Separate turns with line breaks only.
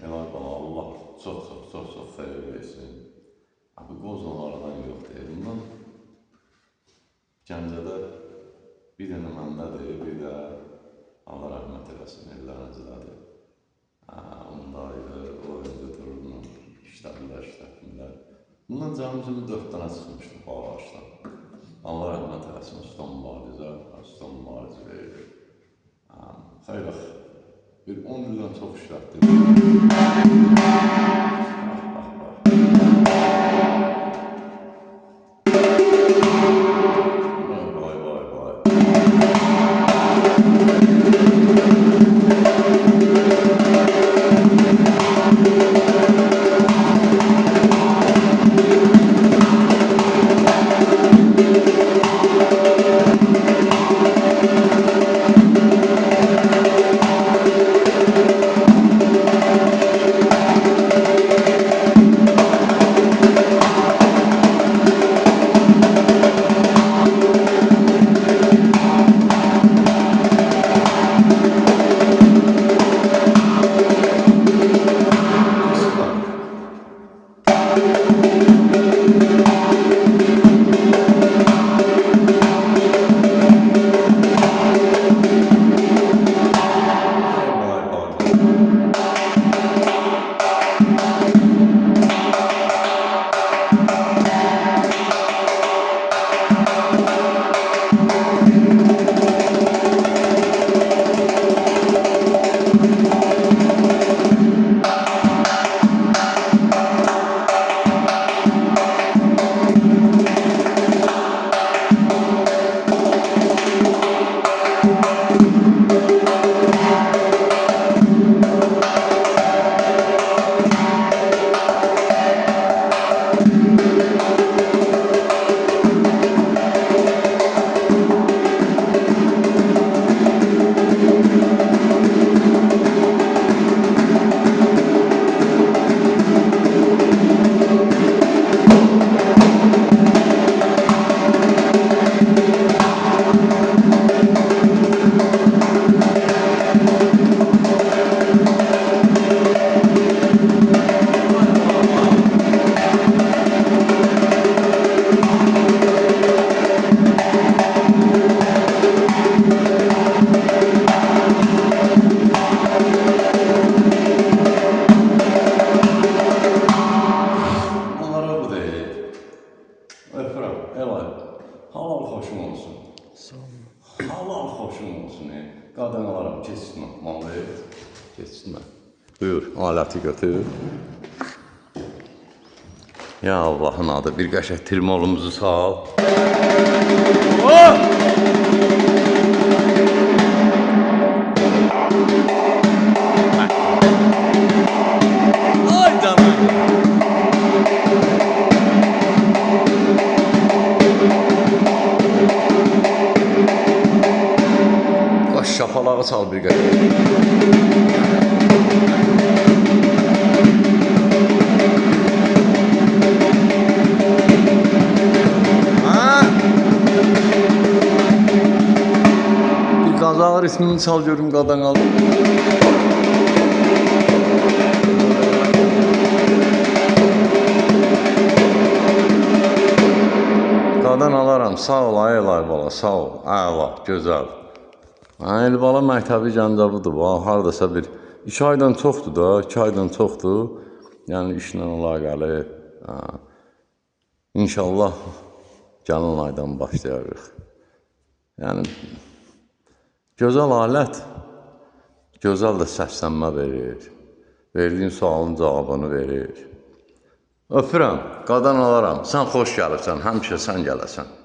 Elay bala, Allah çox xeyir versin. Bu qozunlardan yox deyil. Bundan Gəncədə bir dənə məndədir, bir də Allah rəhmət eləsin, evlərinizlədir. Onda ilə o evdə dururlar, işlətdilər. Bundan cəmi 4 dənə çıxmışdı bu ağaçdan. Allah rəhmət eləsin, ustam mübarizə verir. Xeyr, bir 10 ildən çox işlətdim. Halal xoşum olsun. Halal xoşum olsun. Qadın alaram, keçsinmə. Malıyı keçsinmə. Buyur, aləti götür. Ya Allah'ın adı, bir qəşək tirmolumuzu sal. Ay canım. Şapalağı çal bir qədər. Bir Qazağı ritmini çal görüm qadan al. Qadan alaram, sağ ol Elay bala, sağ ol. Əla, gözəl. Elbala məktəbi Gəncəbudur, haradasa bir 2 aydan çoxdur da, 2 aydan çoxdur. Yəni işlə əlaqəli. İnşallah gələn aydan başlayarıq. Yəni gözəl alət, gözəl də səslənmə verir. Verdiyin sualın cavabını verir. Öpürəm, qadan alaram. Sən xoş gəlirsən, həmişə sən gələsən.